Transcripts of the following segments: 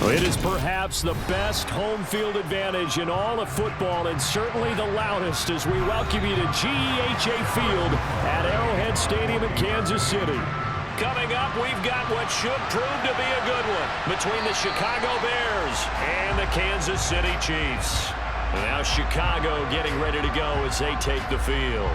It is perhaps the best home field advantage in all of football, and certainly the loudest, as we welcome you to GEHA Field at Arrowhead Stadium in Kansas City. Coming up, we've got what should prove to be a good one between the Chicago Bears and the Kansas City Chiefs. Now Chicago getting ready to go as they take the field.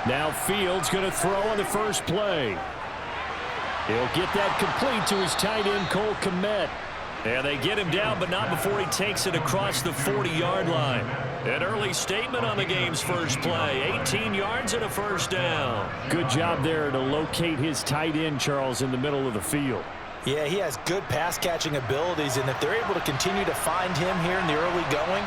Now Fields going to throw on the first play. He'll get that complete to his tight end, Cole Kmet. And they get him down, but not before he takes it across the 40-yard line. An early statement on the game's first play. 18 yards and a first down. Good job there to locate his tight end, Charles, in the middle of the field. Yeah, he has good pass-catching abilities, and if they're able to continue to find him here in the early going,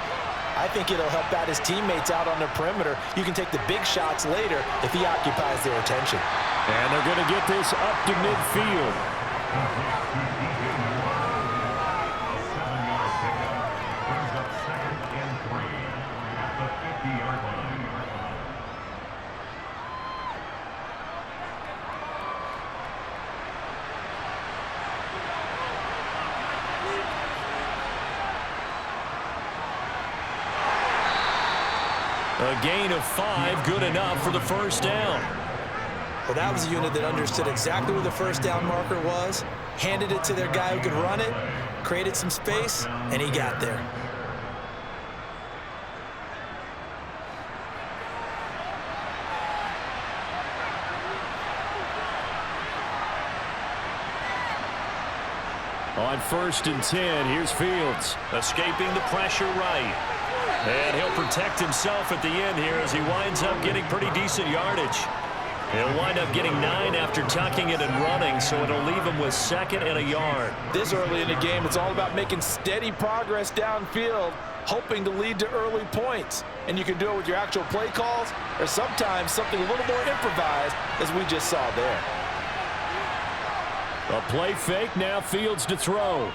I think it'll help out his teammates out on the perimeter. You can take the big shots later if he occupies their attention. And they're going to get this up to midfield. A gain of 5, good enough for the first down. Well, that was a unit that understood exactly where the first down marker was, handed it to their guy who could run it, created some space, and he got there. On 1st and 10, here's Fields. Escaping the pressure right. And he'll protect himself at the end here as he winds up getting pretty decent yardage. He'll wind up getting 9 after tucking it and running, so it'll leave him with 2nd and a yard. This early in the game, it's all about making steady progress downfield, hoping to lead to early points. And you can do it with your actual play calls or sometimes something a little more improvised, as we just saw there. A play fake, now Fields to throw.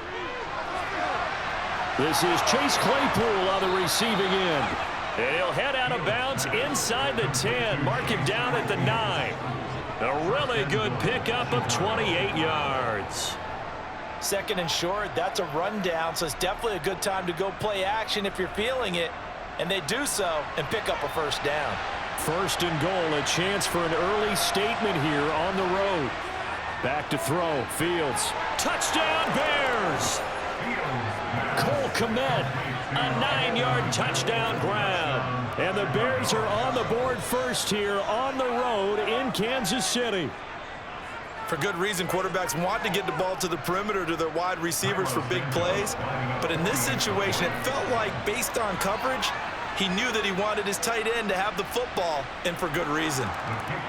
This is Chase Claypool on the receiving end. And he'll head out of bounds inside the 10. Mark him down at the 9. A really good pickup of 28 yards. 2nd and short, that's a rundown, so it's definitely a good time to go play action if you're feeling it. And they do so and pick up a first down. 1st and goal, a chance for an early statement here on the road. Back to throw, Fields. Touchdown Bears! Cole Kmet, a 9-yard touchdown grab. And the Bears are on the board first here on the road in Kansas City. For good reason, quarterbacks want to get the ball to the perimeter to their wide receivers for big plays. But in this situation, it felt like, based on coverage, he knew that he wanted his tight end to have the football, and for good reason.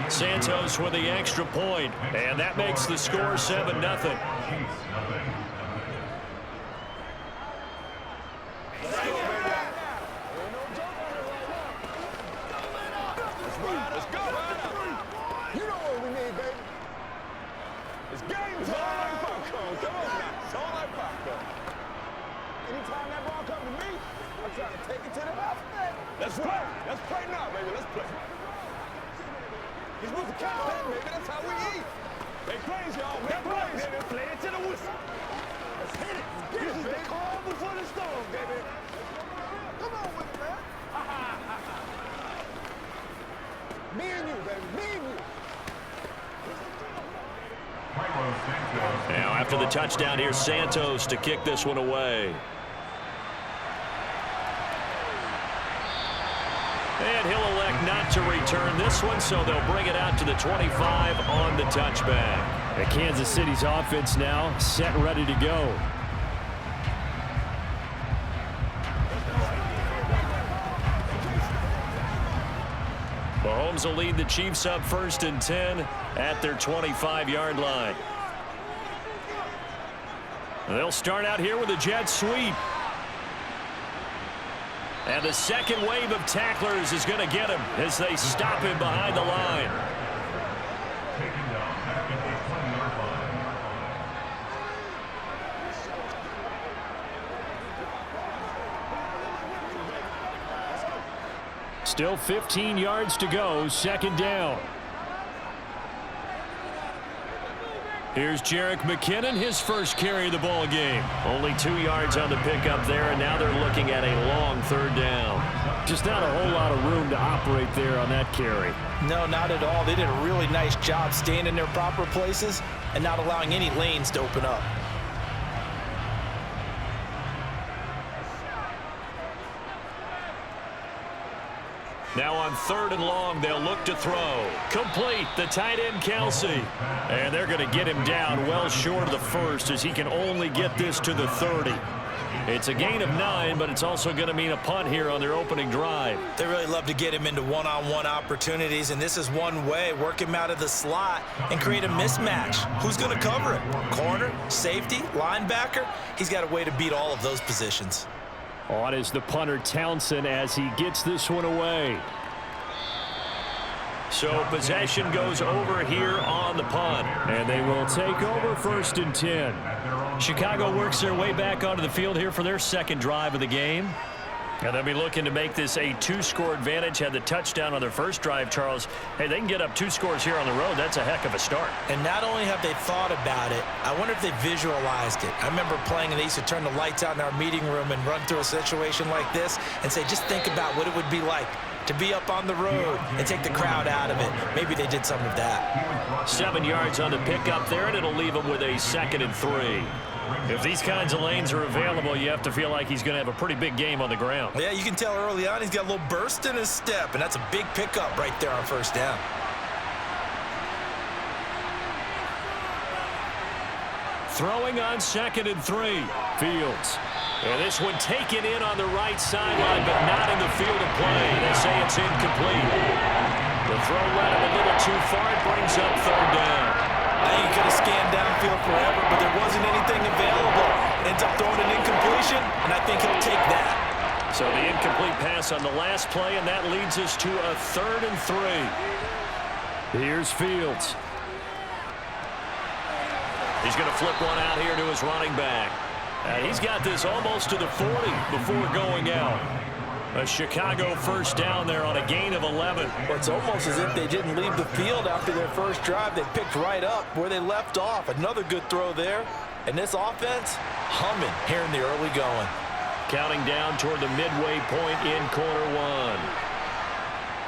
Santos with the extra point, and that makes the score 7-0. Let's play. Let's play now, baby. Let's play. He's supposed to count that, baby. That's how we eat. Make plays, y'all. Make plays. Baby. Play it to the whistle. Let's hit it. This is the calm before the storm, baby. Come on with it, man. Me and you, baby. Me and you. Now after the touchdown, here's Santos to kick this one away. And he'll elect not to return this one, so they'll bring it out to the 25 on the touchback. And Kansas City's offense now set and ready to go. Mahomes will lead the Chiefs up 1st and 10 at their 25-yard line. They'll start out here with a jet sweep. And the second wave of tacklers is going to get him as they stop him behind the line. Still 15 yards to go, second down. Here's Jerick McKinnon, his first carry of the ball game. Only 2 yards on the pickup there, and now they're looking at a long third down. Just not a whole lot of room to operate there on that carry. No, not at all. They did a really nice job staying in their proper places and not allowing any lanes to open up. Now on third and long, they'll look to throw. Complete, the tight end, Kelsey. And they're going to get him down well short of the first as he can only get this to the 30. It's a gain of 9, but it's also going to mean a punt here on their opening drive. They really love to get him into one-on-one opportunities, and this is one way. Work him out of the slot and create a mismatch. Who's going to cover it? Corner, safety, linebacker? He's got a way to beat all of those positions. On is the punter, Townsend, as he gets this one away. So possession goes over here on the punt. And they will take over 1st and 10. Chicago works their way back onto the field here for their second drive of the game. And they'll be looking to make this a 2-score advantage. Had the touchdown on their first drive, Charles. Hey, they can get up 2 scores here on the road. That's a heck of a start. And not only have they thought about it, I wonder if they visualized it. I remember playing and they used to turn the lights out in our meeting room and run through a situation like this and say, just think about what it would be like to be up on the road and take the crowd out of it. Maybe they did some of that. 7 yards on the pickup there, and it'll leave them with a 2nd and 3. If these kinds of lanes are available, you have to feel like he's going to have a pretty big game on the ground. Yeah, you can tell early on he's got a little burst in his step, and that's a big pickup right there on 1st down. Throwing on 2nd and 3. Fields. And this one taken in on the right sideline, but not in the field of play. They say it's incomplete. The throw led him a little too far. It brings up 3rd down. I think he could have scanned downfield forever, but there wasn't anything available. Ends up throwing an incompletion, and I think he'll take that. So the incomplete pass on the last play, and that leads us to a 3rd and 3. Here's Fields. He's going to flip one out here to his running back. He's got this almost to the 40 before going out. A Chicago 1st down there on a gain of 11. Well, it's almost as if they didn't leave the field after their first drive. They picked right up where they left off. Another good throw there. And this offense, humming here in the early going. Counting down toward the midway point in quarter 1.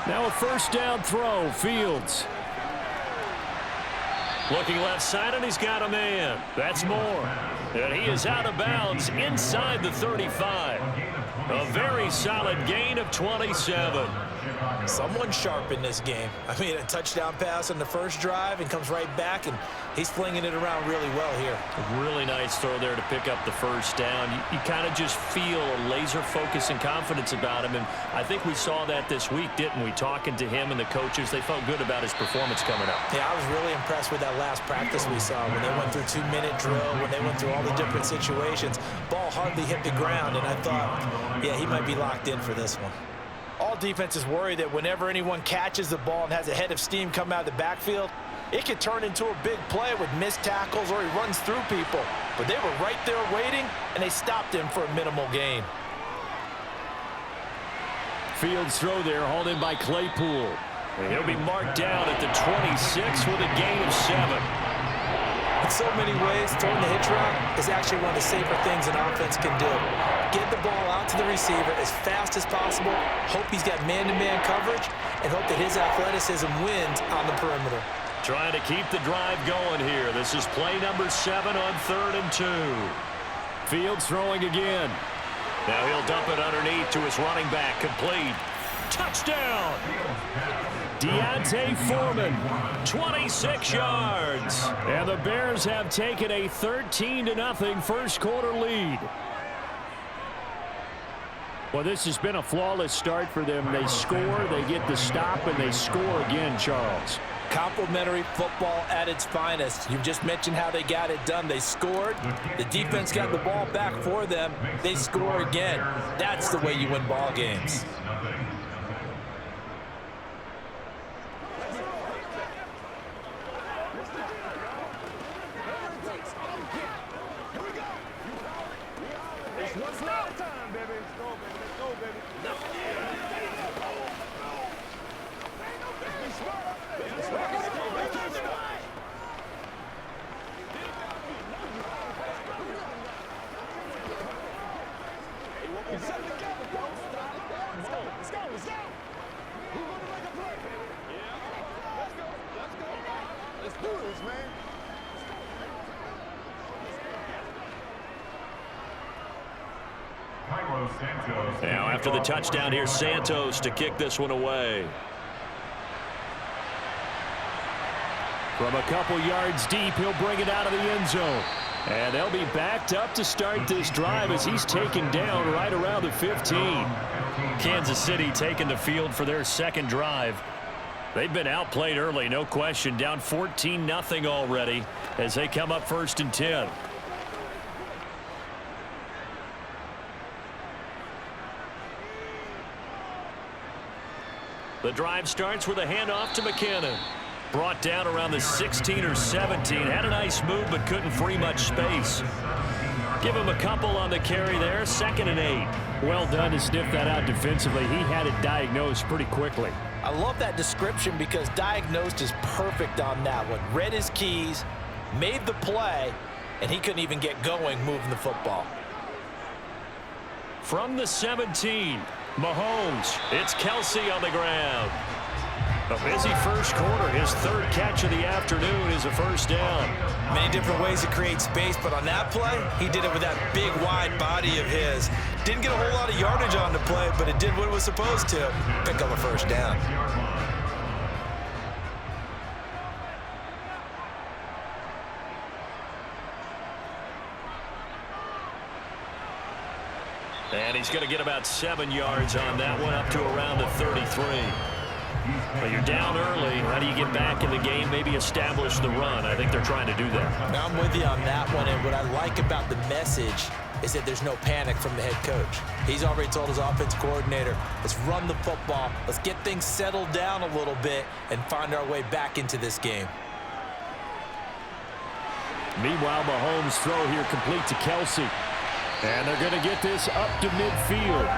Now a 1st down throw, Fields. Looking left side, and he's got a man. That's more. And he is out of bounds inside the 35. A very solid gain of 27. Someone sharp in this game. I mean, a touchdown pass on the first drive and comes right back, and he's flinging it around really well here. A really nice throw there to pick up the 1st down. You kind of just feel a laser focus and confidence about him, and I think we saw that this week, didn't we? Talking to him and the coaches, they felt good about his performance coming up. Yeah, I was really impressed with that last practice we saw when they went through 2-minute drill, when they went through all the different situations. Ball hardly hit the ground, and I thought, yeah, he might be locked in for this one. All defenses worry that whenever anyone catches the ball and has a head of steam come out of the backfield, it could turn into a big play with missed tackles or he runs through people. But they were right there waiting, and they stopped him for a minimal gain. Fields throw there, hauled in by Claypool. And he'll be marked down at the 26 with a gain of 7. In so many ways, throwing the hitch route is actually one of the safer things an offense can do. Get the ball out to the receiver as fast as possible, hope he's got man-to-man coverage, and hope that his athleticism wins on the perimeter. Trying to keep the drive going here. This is play number 7 on 3rd and 2. Fields throwing again. Now he'll dump it underneath to his running back. Complete. Touchdown! Deontay Foreman, 26 yards. And the Bears have taken a 13-0 first quarter lead. Well, this has been a flawless start for them. They score, they get the stop, and they score again, Charles. Complimentary football at its finest. You've just mentioned how they got it done. They scored. The defense got the ball back for them. They score again. That's the way you win ball games. Let's do this, man. Now after the touchdown, here's Santos to kick this one away. From a couple yards deep, he'll bring it out of the end zone. And they'll be backed up to start this drive as he's taken down right around the 15. Kansas City taking the field for their second drive. They've been outplayed early, no question. Down 14-0 already as they come up 1st and 10. The drive starts with a handoff to McKinnon. Brought down around the 16 or 17. Had a nice move, but couldn't free much space. Give him a couple on the carry there. 2nd and 8. Well done to sniff that out defensively. He had it diagnosed pretty quickly. I love that description because diagnosed is perfect on that one. Read his keys, made the play, and he couldn't even get going moving the football. From the 17, Mahomes. It's Kelsey on the ground. A busy first quarter. His 3rd catch of the afternoon is a first down. Many different ways to create space, but on that play, he did it with that big, wide body of his. Didn't get a whole lot of yardage on the play, but it did what it was supposed to. Pick up a first down. And he's going to get about 7 yards on that one, up to around the 33. But you're down early. How do you get back in the game, maybe establish the run? I think they're trying to do that. Now I'm with you on that one, and what I like about the message is that there's no panic from the head coach. He's already told his offense coordinator, let's run the football, let's get things settled down a little bit and find our way back into this game. Meanwhile, Mahomes' throw here complete to Kelsey. And they're going to get this up to midfield.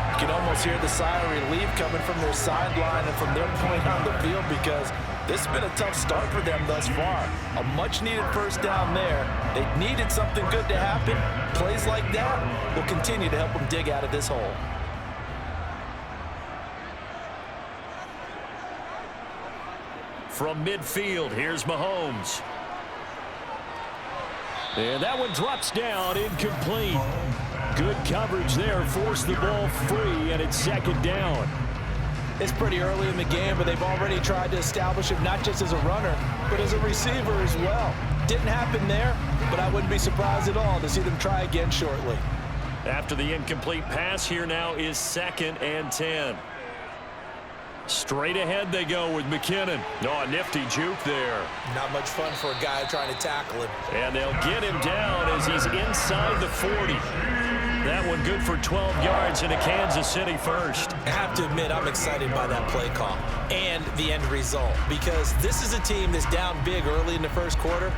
You can almost hear the sigh of relief coming from their sideline and from their point on the field because this has been a tough start for them thus far. A much-needed first down there. They needed something good to happen. Plays like that will continue to help them dig out of this hole. From midfield, here's Mahomes. And that one drops down, incomplete. Good coverage there, forced the ball free, and it's 2nd down. It's pretty early in the game, but they've already tried to establish him not just as a runner, but as a receiver as well. Didn't happen there, but I wouldn't be surprised at all to see them try again shortly. After the incomplete pass, here now is 2nd and 10. Straight ahead they go with McKinnon. Oh, a nifty juke there. Not much fun for a guy trying to tackle him. And they'll get him down as he's inside the 40. That one good for 12 yards into Kansas City first. I have to admit, I'm excited by that play call and the end result because this is a team that's down big early in the first quarter,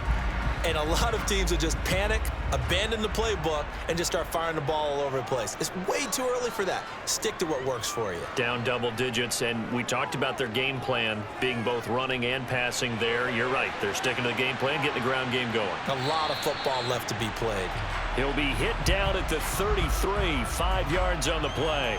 and a lot of teams will just panic, abandon the playbook, and just start firing the ball all over the place. It's way too early for that. Stick to what works for you. Down double digits, and we talked about their game plan being both running and passing there. You're right. They're sticking to the game plan, getting the ground game going. A lot of football left to be played. He'll be hit down at the 33, 5 yards on the play.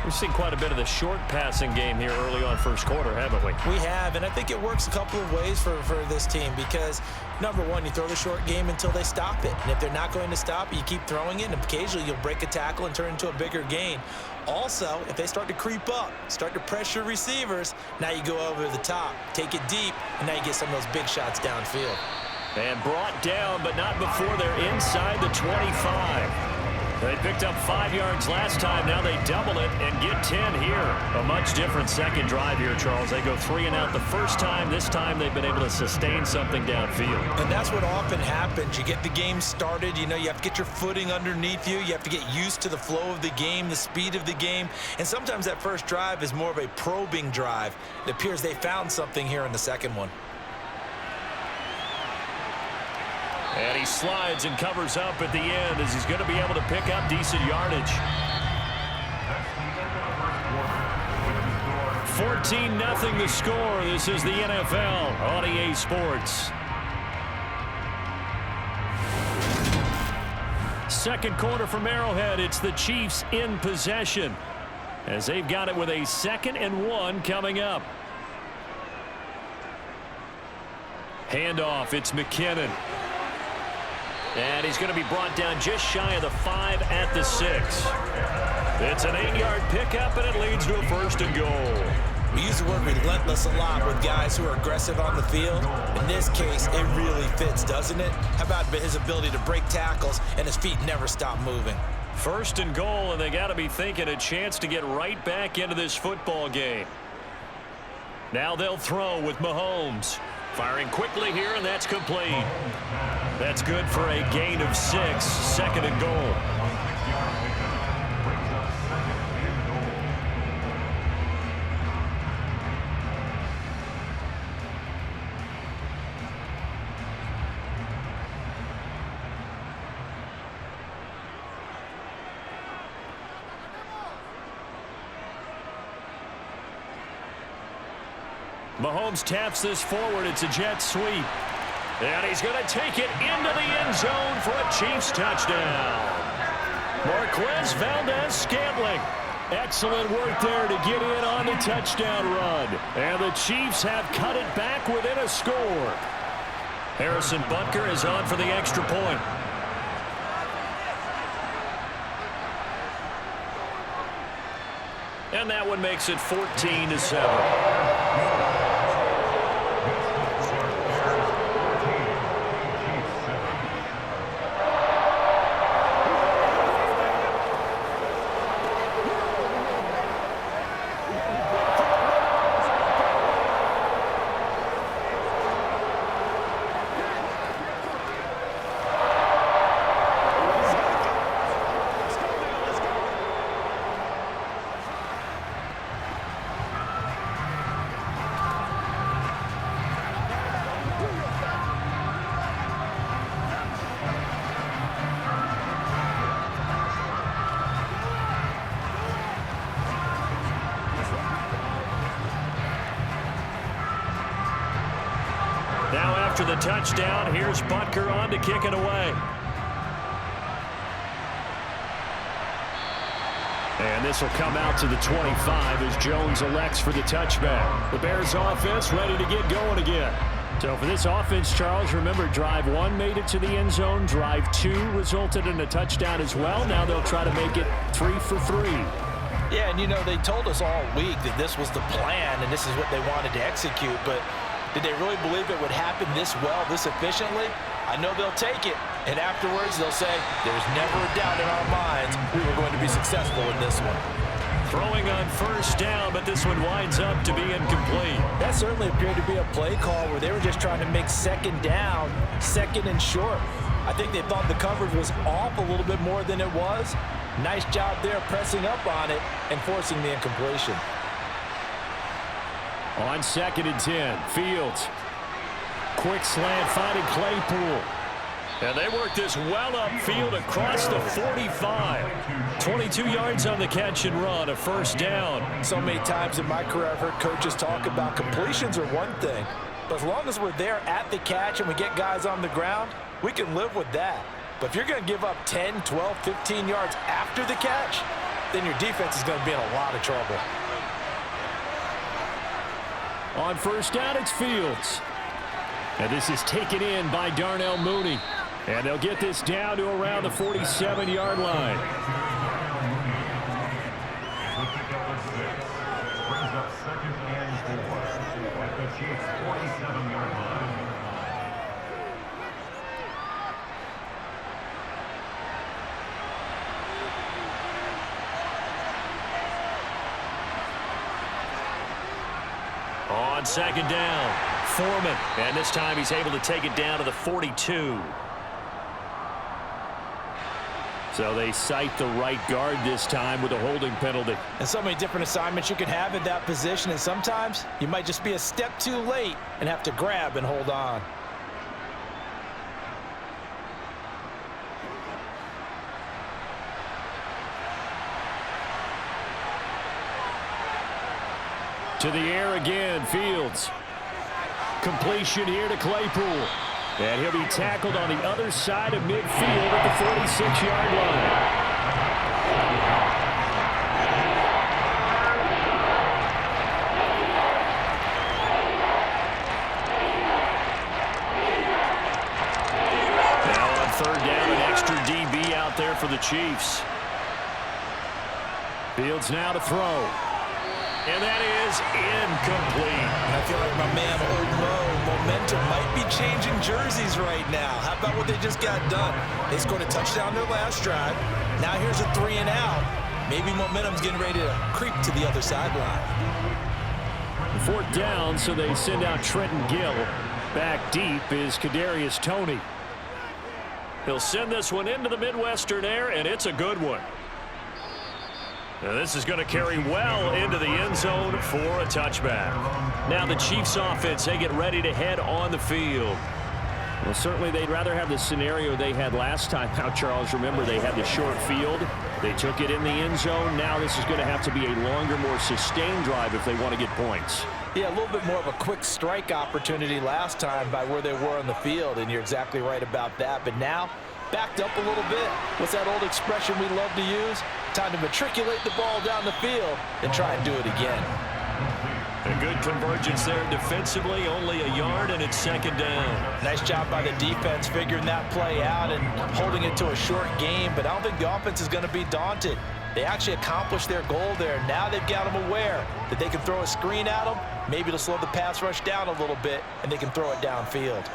We've seen quite a bit of the short passing game here early on first quarter, haven't we? We have, and I think it works a couple of ways for this team because, number one, you throw the short game until they stop it. And if they're not going to stop it, you keep throwing it, and occasionally you'll break a tackle and turn into a bigger gain. Also, if they start to creep up, start to pressure receivers, now you go over the top, take it deep, and now you get some of those big shots downfield. And brought down, but not before they're inside the 25. They picked up 5 yards last time. Now they double it and get 10 here. A much different second drive here, Charles. They go 3 and out the first time. This time they've been able to sustain something downfield. And that's what often happens. You get the game started. You know, you have to get your footing underneath you. You have to get used to the flow of the game, the speed of the game. And sometimes that first drive is more of a probing drive. It appears they found something here in the second one. And he slides and covers up at the end as he's going to be able to pick up decent yardage. 14-0 the score. This is the NFL on EA Sports. Second quarter from Arrowhead. It's the Chiefs in possession as they've got it with a 2nd and 1 coming up. Handoff. It's McKinnon. And he's going to be brought down just shy of the 5 at the 6. It's an 8-yard pickup, and it leads to a 1st and goal. We use the word relentless a lot with guys who are aggressive on the field. In this case, it really fits, doesn't it? How about his ability to break tackles and his feet never stop moving? 1st and goal, and they got to be thinking a chance to get right back into this football game. Now they'll throw with Mahomes. Firing quickly here, and that's complete. That's good for a gain of 6, 2nd and goal. Mahomes taps this forward. It's a jet sweep. And he's going to take it into the end zone for a Chiefs touchdown. Marquez Valdez-Scantling. Excellent work there to get in on the touchdown run. And the Chiefs have cut it back within a score. Harrison Butker is on for the extra point. And that one makes it 14-7. Now after the touchdown, here's Butker on to kick it away. And this will come out to the 25 as Jones elects for the touchback. The Bears offense ready to get going again. So for this offense, Charles, remember drive 1 made it to the end zone. Drive 2 resulted in a touchdown as well. Now they'll try to make it 3 for 3. Yeah, and you know, they told us all week that this was the plan and this is what they wanted to execute, but did they really believe it would happen this well, this efficiently? I know they'll take it, and afterwards they'll say, there's never a doubt in our minds we were going to be successful in this one. Throwing on first down, but this one winds up to be incomplete. That certainly appeared to be a play call where they were just trying to make second down, 2nd and short. I think they thought the coverage was off a little bit more than it was. Nice job there pressing up on it and forcing the incompletion. On 2nd and 10, Fields. Quick slant finding Claypool. And they work this well upfield across the 45. 22 yards on the catch and run, a first down. So many times in my career I've heard coaches talk about completions are one thing, but as long as we're there at the catch and we get guys on the ground, we can live with that. But if you're going to give up 10, 12, 15 yards after the catch, then your defense is going to be in a lot of trouble. On first down, it's Fields. And this is taken in by Darnell Mooney. And they'll get this down to around the 47-yard line. Brings up 2nd and 4 at the Chiefs' 47-yard line. On 2nd down, Foreman. And this time he's able to take it down to the 42. So they cite the right guard this time with a holding penalty. And so many different assignments you can have in that position, and sometimes you might just be a step too late and have to grab and hold on. To the air again, Fields. Completion here to Claypool. And he'll be tackled on the other side of midfield at the 46-yard line. Now on third down, an extra DB out there for the Chiefs. Fields now to throw. And that is incomplete. I feel like my man, Old Mo, momentum might be changing jerseys right now. How about what they just got done? They scored a touchdown their last drive. Now here's a 3 and out. Maybe momentum's getting ready to creep to the other sideline. Fourth down, so they send out Trenton Gill. Back deep is Kadarius Toney. He'll send this one into the Midwestern air, and it's a good one. Now this is going to carry well into the end zone for a touchback. Now the Chiefs offense, they get ready to head on the field. Well, certainly they'd rather have the scenario they had last time out, Charles. Remember, they had the short field. They took it in the end zone. Now this is going to have to be a longer, more sustained drive if they want to get points. Yeah, a little bit more of a quick strike opportunity last time by where they were on the field, and you're exactly right about that. But now, backed up a little bit. What's that old expression we love to use? Time to matriculate the ball down the field and try and do it again. A good convergence there defensively, only a yard, and it's second down. Nice job by the defense figuring that play out and holding it to a short game, but I don't think the offense is going to be daunted. They actually accomplished their goal there. Now they've got them aware that they can throw a screen at them. Maybe it'll slow the pass rush down a little bit, and they can throw it downfield.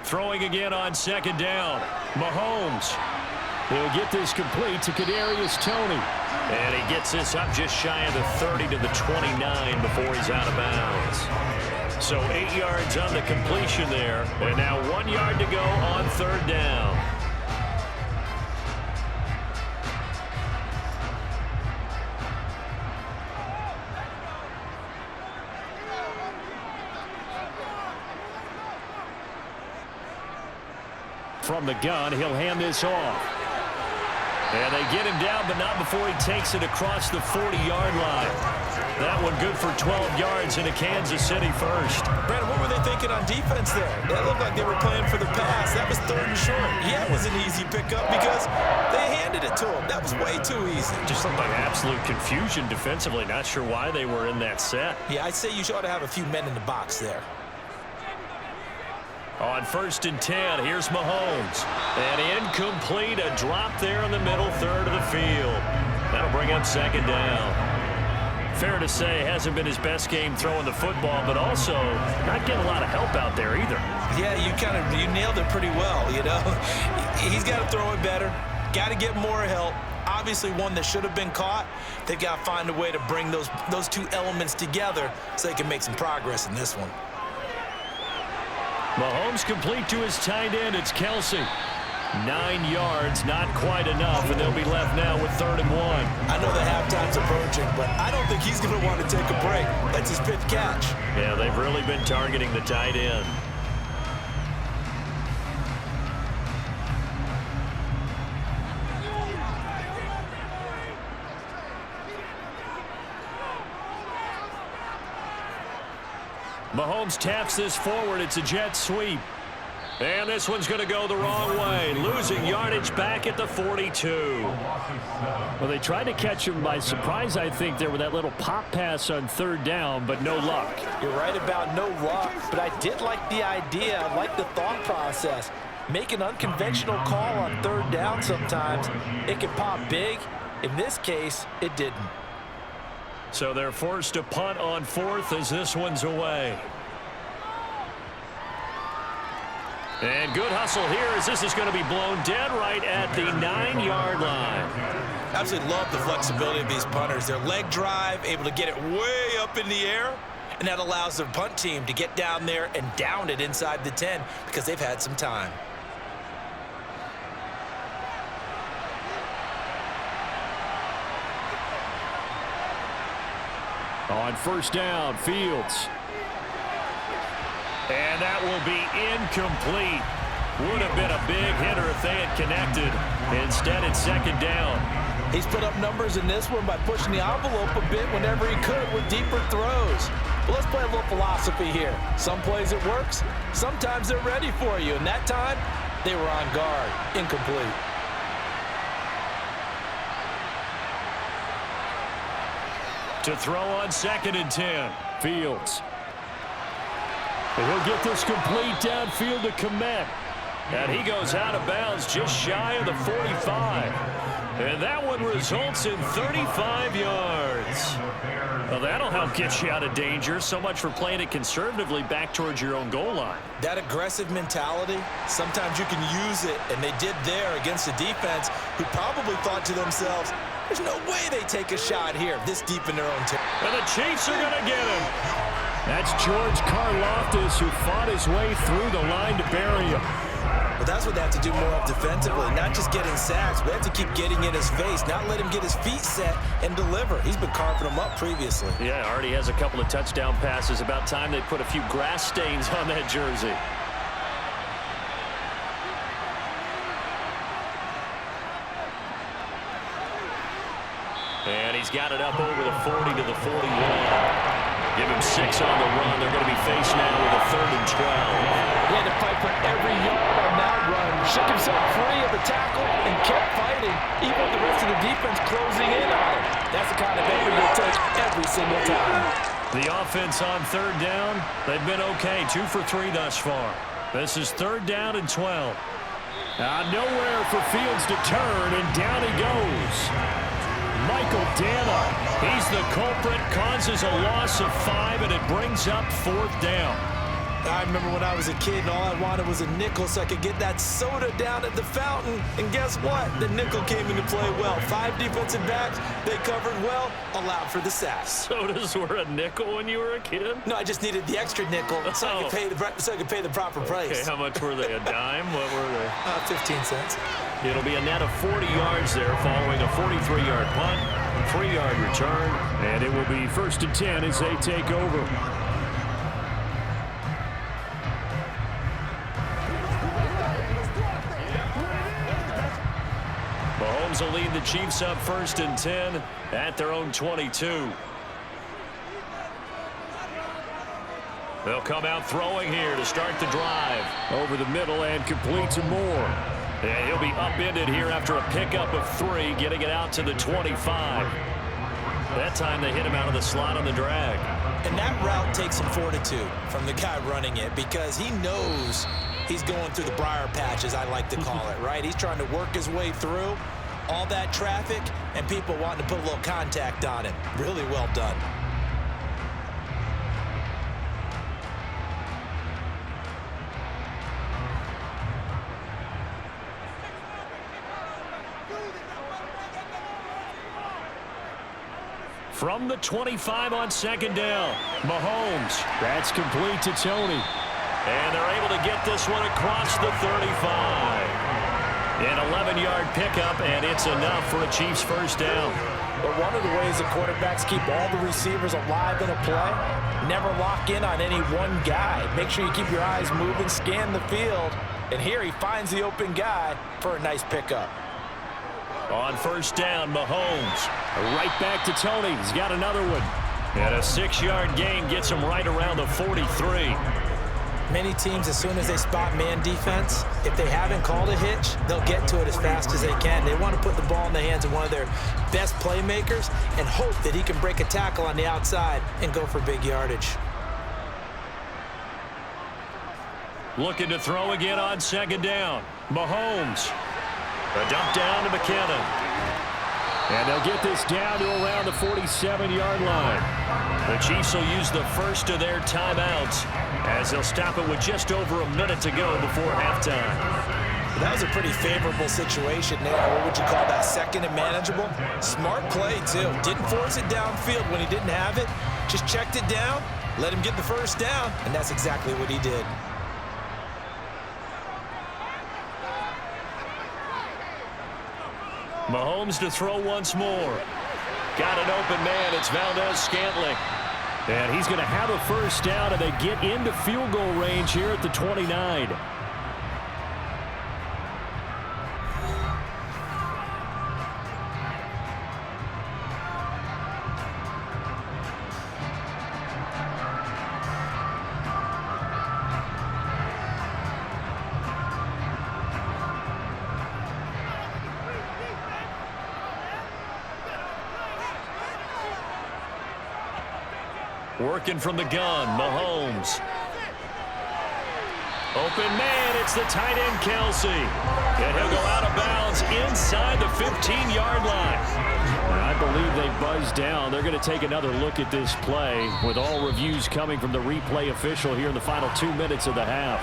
Throwing again on second down. Mahomes. He'll get this complete to Kadarius Toney. And he gets this up just shy of the 30 to the 29 before he's out of bounds. So 8 yards on the completion there. And now 1 yard to go on third down. From the gun, he'll hand this off. And they get him down, but not before he takes it across the 40-yard line. That one good for 12 yards into Kansas City first. Brandon, what were they thinking on defense there? That looked like they were playing for the pass. That was third and short. Yeah, it was an easy pickup because they handed it to him. That was way too easy. Just looked like absolute confusion defensively. Not sure why they were in that set. Yeah, I'd say you ought to have a few men in the box there. On 1st and 10, here's Mahomes. And incomplete, a drop there in the middle third of the field. That'll bring up second down. Fair to say, hasn't been his best game throwing the football, but also not getting a lot of help out there either. Yeah, you nailed it pretty well, you know. He's got to throw it better, got to get more help. Obviously one that should have been caught. They've got to find a way to bring those two elements together so they can make some progress in this one. Mahomes complete to his tight end. It's Kelsey. 9 yards, not quite enough, and they'll be left now with 3rd and 1. I know the halftime's approaching, but I don't think he's going to want to take a break. That's his pitch catch. Yeah, they've really been targeting the tight end. Mahomes taps this forward. It's a jet sweep. And this one's going to go the wrong way. Losing yardage back at the 42. Well, they tried to catch him by surprise, I think, there with that little pop pass on 3rd down, but no luck. You're right about no luck, but I did like the idea. I like the thought process. Make an unconventional call on 3rd down sometimes. It can pop big. In this case, it didn't. So they're forced to punt on 4th as this one's away. And good hustle here as this is going to be blown dead right at the 9-yard line. Absolutely love the flexibility of these punters. Their leg drive, able to get it way up in the air, and that allows the punt team to get down there and down it inside the 10 because they've had some time. On 1st down, Fields. And that will be incomplete. Would have been a big hitter if they had connected. Instead, it's 2nd down. He's put up numbers in this one by pushing the envelope a bit whenever he could with deeper throws. But let's play a little philosophy here. Some plays it works, sometimes they're ready for you, and that time they were on guard. Incomplete. To throw on 2nd and 10. Fields. And he'll get this complete downfield to Komet. And he goes out of bounds just shy of the 45. And that one results in 35 yards. Well, that'll help get you out of danger. So much for playing it conservatively back towards your own goal line. That aggressive mentality, sometimes you can use it, and they did there against a defense who probably thought to themselves, there's no way they take a shot here this deep in their own territory. And the Chiefs are going to get him. That's George Karlaftis, who fought his way through the line to bury him. But that's what they have to do more of defensively, not just getting sacks, but they have to keep getting in his face, not let him get his feet set and deliver. He's been carving them up previously. Yeah, already has a couple of touchdown passes. About time they put a few grass stains on that jersey. And he's got it up over the 40 to the 41. Give him 6 on the run. They're going to be faced now with a 3rd and 12. He had to fight for every yard on that run. Shook himself free of the tackle and kept fighting, even with the rest of the defense closing in on him. That's the kind of effort you'll take every single time. The offense on 3rd down, they've been okay. 2 for 3 thus far. This is 3rd down and 12. Nowhere for Fields to turn, and down he goes. Michael Dana, he's the culprit, causes a loss of 5, and it brings up 4th down. I remember when I was a kid and all I wanted was a nickel so I could get that soda down at the fountain. And guess what? The nickel came into play well. 5 defensive backs, they covered well, allowed for the sacks. Sodas were a nickel when you were a kid? No, I just needed the extra nickel so I could pay the proper price. Okay, how much were they? A dime? What were they? 15 cents. It'll be a net of 40 yards there following a 43-yard punt, 3-yard return, and it will be 1st and 10 as they take over. Mahomes will lead the Chiefs up 1st and 10 at their own 22. They'll come out throwing here to start the drive. Over the middle and complete to Moore. And he'll be upended here after a pickup of 3, getting it out to the 25. That time they hit him out of the slot on the drag. And that route takes some fortitude from the guy running it because he knows he's going through the briar patch, as I like to call it, right? He's trying to work his way through all that traffic and people wanting to put a little contact on him. Really well done. From the 25 on 2nd down, Mahomes. That's complete to Tony. And they're able to get this one across the 35. An 11-yard pickup, and it's enough for a Chiefs 1st down. But one of the ways the quarterbacks keep all the receivers alive in a play, never lock in on any one guy. Make sure you keep your eyes moving, scan the field. And here he finds the open guy for a nice pickup. On 1st down, Mahomes. Right back to Tony. He's got another one. And a 6-yard gain gets him right around the 43. Many teams, as soon as they spot man defense, if they haven't called a hitch, they'll get to it as fast as they can. They want to put the ball in the hands of one of their best playmakers and hope that he can break a tackle on the outside and go for big yardage. Looking to throw again on 2nd down. Mahomes. A dump down to McKinnon. And they'll get this down to around the 47-yard line. The Chiefs will use the first of their timeouts as they'll stop it with just over a minute to go before halftime. That was a pretty favorable situation there. What would you call that? 2nd and manageable? Smart play, too. Didn't force it downfield when he didn't have it. Just checked it down, let him get the 1st down, and that's exactly what he did. Mahomes to throw once more. Got an open man. It's Valdez-Scantling. And he's going to have a 1st down, and they get into field goal range here at the 29. Working from the gun, Mahomes. Open man, it's the tight end, Kelsey. And he'll go out of bounds inside the 15-yard line. And I believe they buzzed down. They're going to take another look at this play with all reviews coming from the replay official here in the final 2 minutes of the half.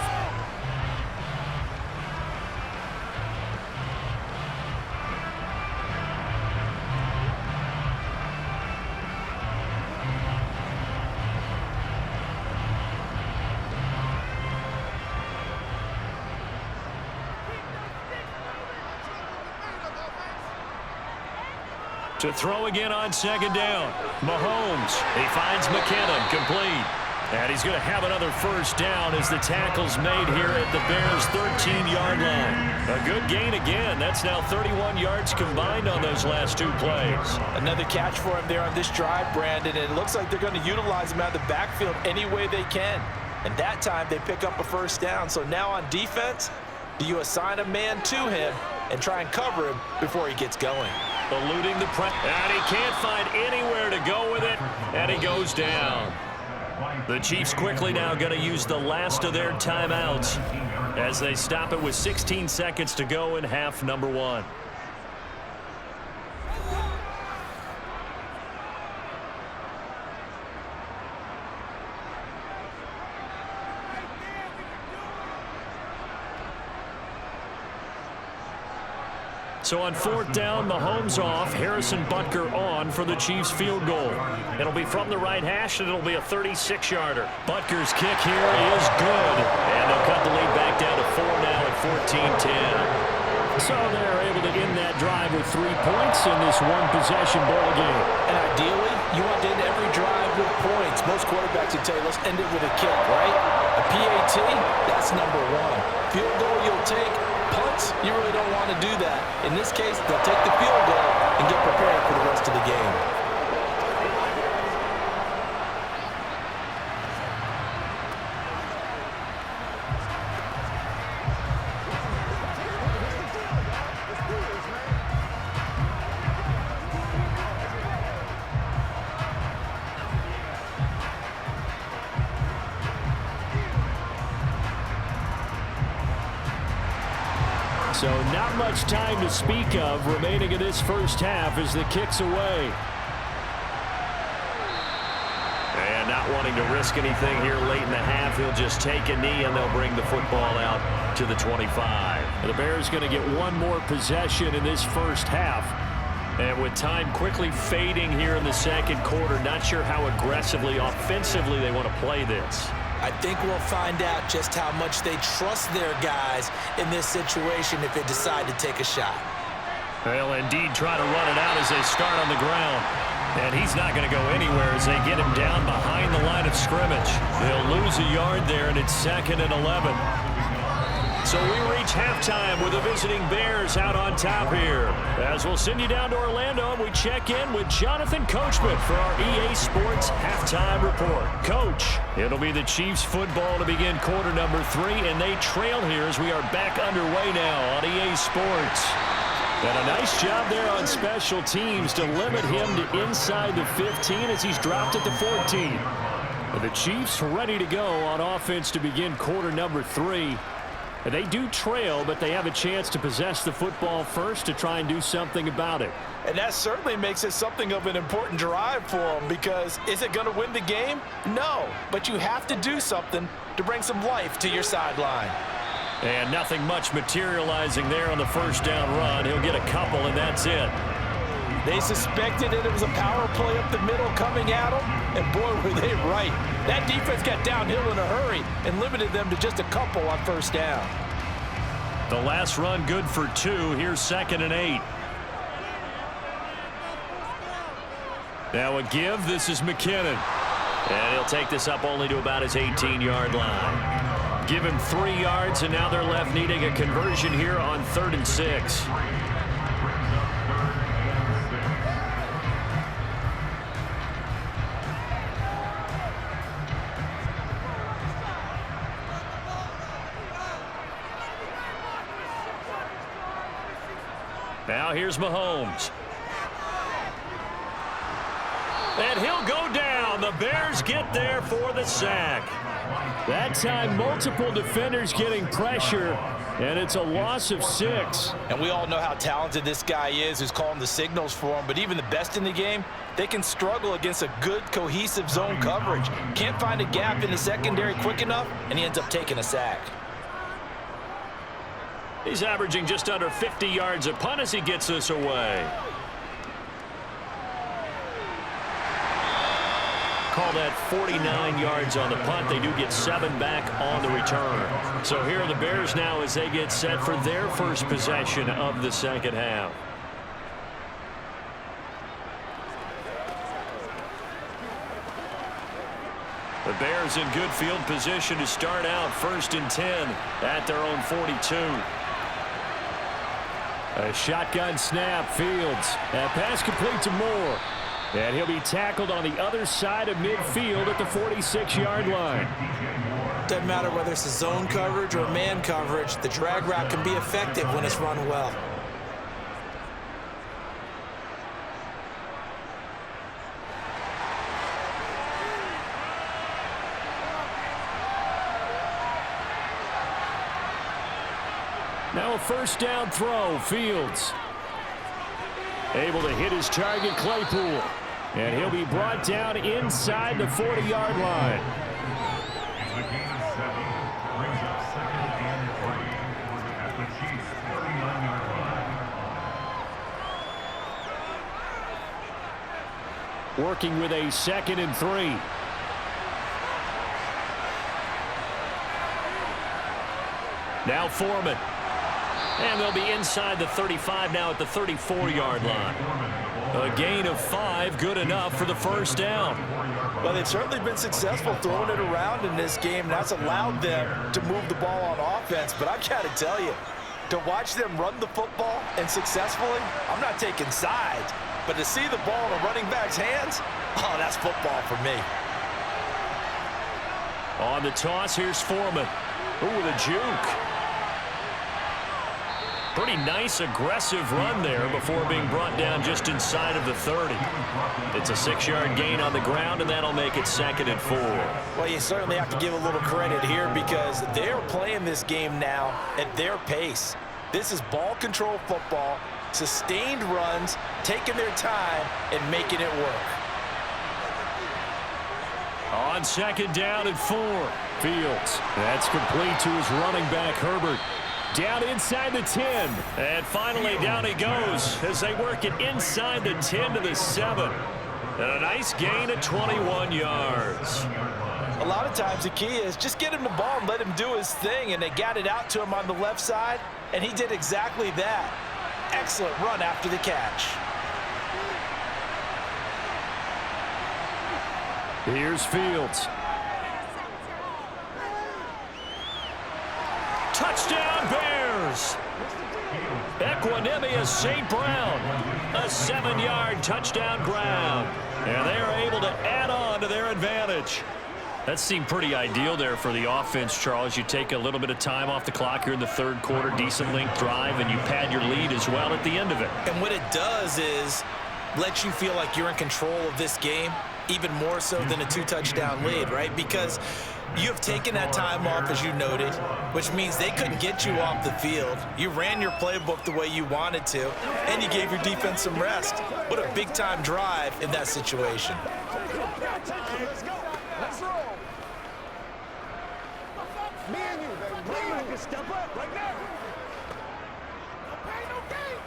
To throw again on second down. Mahomes. He finds McKinnon. Complete. And he's going to have another first down as the tackle's made here at the Bears' 13-yard line. A good gain again. That's now 31 yards combined on those last 2 plays. Another catch for him there on this drive, Brandon. And it looks like they're going to utilize him out of the backfield any way they can. And that time they pick up a first down. So now on defense, do you assign a man to him and try and cover him before he gets going? Eluding the press, and he can't find anywhere to go with it, and he goes down. The Chiefs quickly now going to use the last of their timeouts as they stop it with 16 seconds to go in half number 1. So on 4th down, Mahomes off, Harrison Butker on for the Chiefs field goal. It'll be from the right hash, and it'll be a 36-yarder. Butker's kick here is good, and they'll cut the lead back down to 4 now at 14-10. So they're able to end that drive with 3 points in this one-possession ball game. And ideally, you want to end every drive with points. Most quarterbacks would tell you, let's end it with a kick, right? A PAT, that's number 1. Field goal you'll take. Punts, you really don't want to do that. In this case, they'll take the field goal and get prepared for the rest of the game. So not much time to speak of remaining in this first half as the kick's away. And not wanting to risk anything here late in the half, he'll just take a knee and they'll bring the football out to the 25. The Bears going to get one more possession in this first half. And with time quickly fading here in the second quarter, not sure how aggressively, offensively they want to play this. I think we'll find out just how much they trust their guys in this situation if they decide to take a shot. They'll indeed try to run it out as they start on the ground. And he's not going to go anywhere as they get him down behind the line of scrimmage. They'll lose a yard there, and it's 2nd and 11. So we reach halftime with the visiting Bears out on top here. As we'll send you down to Orlando, and we check in with Jonathan Coachman for our EA Sports Halftime Report. Coach, it'll be the Chiefs football to begin quarter number 3, and they trail here as we are back underway now on EA Sports. And a nice job there on special teams to limit him to inside the 15 as he's dropped at the 14. And the Chiefs ready to go on offense to begin quarter number 3. And they do trail, but they have a chance to possess the football first to try and do something about it. And that certainly makes it something of an important drive for them, because is it going to win the game? No, but you have to do something to bring some life to your sideline. And nothing much materializing there on the first down run. He'll get a couple, and that's it. They suspected it was a power play up the middle coming at them, and boy, were they right. That defense got downhill in a hurry and limited them to just a couple on first down. The last run good for 2. Here's 2nd and 8. Now a give. This is McKinnon. And he'll take this up only to about his 18-yard line. Give him 3 yards, and now they're left needing a conversion here on 3rd and 6. Now here's Mahomes. And he'll go down. And the Bears get there for the sack. That time, multiple defenders getting pressure, and it's a loss of 6. And we all know how talented this guy is who's calling the signals for him, but even the best in the game, they can struggle against a good, cohesive zone coverage. Can't find a gap in the secondary quick enough, and he ends up taking a sack. He's averaging just under 50 yards a punt as he gets this away. Call that 49 yards on the punt. They do get 7 back on the return. So here are the Bears now as they get set for their first possession of the second half. The Bears in good field position to start out 1st and 10 at their own 42. A shotgun snap, Fields. And pass complete to Moore. And he'll be tackled on the other side of midfield at the 46-yard line. Doesn't matter whether it's a zone coverage or man coverage, the drag route can be effective when it's run well. Now a first down throw, Fields. Able to hit his target, Claypool. And he'll be brought down inside the 40-yard line. And the gain of 7 brings up 2nd and 3 at the Chiefs' 39-yard line. Working with a 2nd and 3. Now Foreman. And they'll be inside the 35 now at the 34-yard line. A gain of 5, good enough for the first down. Well, they've certainly been successful throwing it around in this game, and that's allowed them to move the ball on offense. But I've got to tell you, to watch them run the football and successfully, I'm not taking sides, but to see the ball in a running back's hands, oh, that's football for me. On the toss, here's Foreman. Ooh, with a juke. Pretty nice, aggressive run there before being brought down just inside of the 30. It's a 6-yard gain on the ground, and that'll make it 2nd and 4. Well, you certainly have to give a little credit here because they're playing this game now at their pace. This is ball control football, sustained runs, taking their time, and making it work. On 2nd down and 4, Fields. That's complete to his running back, Herbert. Down inside the 10. And finally down he goes as they work it inside the 10 to the 7. And a nice gain of 21 yards. A lot of times the key is just get him the ball and let him do his thing, and they got it out to him on the left side, and he did exactly that. Excellent run after the catch. Here's Fields. Touchdown, Bears! Equanimous St. Brown. A 7-yard touchdown ground. And they're able to add on to their advantage. That seemed pretty ideal there for the offense, Charles. You take a little bit of time off the clock here in the 3rd quarter, decent length drive, and you pad your lead as well at the end of it. And what it does is let you feel like you're in control of this game, even more so than a 2-touchdown lead, right? Because you have taken that time off, as you noted, which means they couldn't get you off the field. You ran your playbook the way you wanted to, and you gave your defense some rest. What a big-time drive in that situation. Let's go. Let's roll. Me and you, baby. Playmaker, step up right now. No pain, no gain.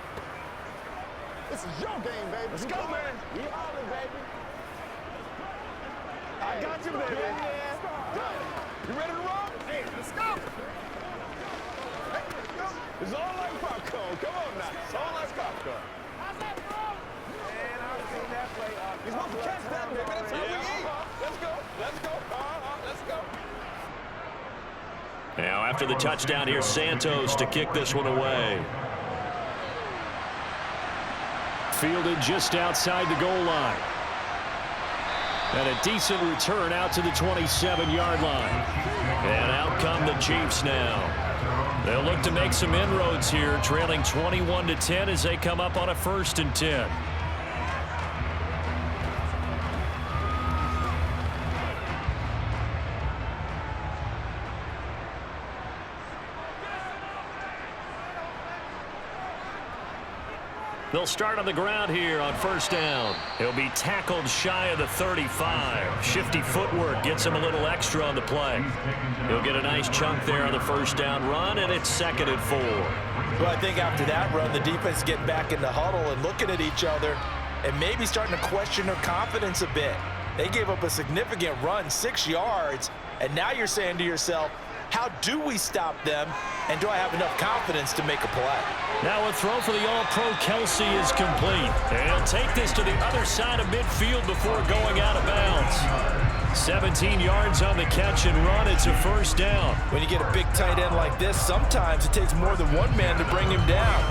This is your game, baby. Let's go, man. You all in, baby. I got you, baby. You ready to roll? Hey, let's go. Hey, let's go. It's all like popcorn. Come on now. It's all like popcorn. How's that, bro? Man, I've seen that play. You're supposed to catch that, baby. That's how we eat. Let's go. Let's go. Let's go. Now, after the touchdown, here's Santos to kick this one away. Fielded just outside the goal line. And a decent return out to the 27-yard line. And out come the Chiefs now. They'll look to make some inroads here, trailing 21-10 as they come up on a 1st and 10. They'll start on the ground here on first down. He'll be tackled shy of the 35. Shifty footwork gets him a little extra on the play. He'll get a nice chunk there on the first down run, and it's 2nd and 4. Well, I think after that run, the defense is getting back in the huddle and looking at each other and maybe starting to question their confidence a bit. They gave up a significant run, 6 yards, and now you're saying to yourself, how do we stop them, and do I have enough confidence to make a play? Now a throw for the All-Pro Kelsey is complete. And he'll take this to the other side of midfield before going out of bounds. 17 yards on the catch and run. It's a first down. When you get a big tight end like this, sometimes it takes more than one man to bring him down.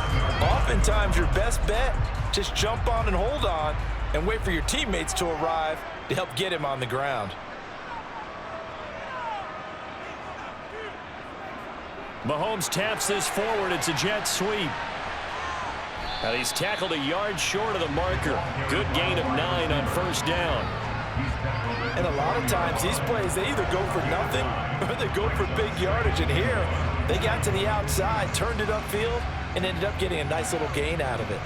Oftentimes your best bet, just jump on and hold on and wait for your teammates to arrive to help get him on the ground. Mahomes taps this forward. It's a jet sweep. And he's tackled a yard short of the marker. Good gain of 9 on first down. And a lot of times these plays, they either go for nothing or they go for big yardage. And here, they got to the outside, turned it upfield, and ended up getting a nice little gain out of it.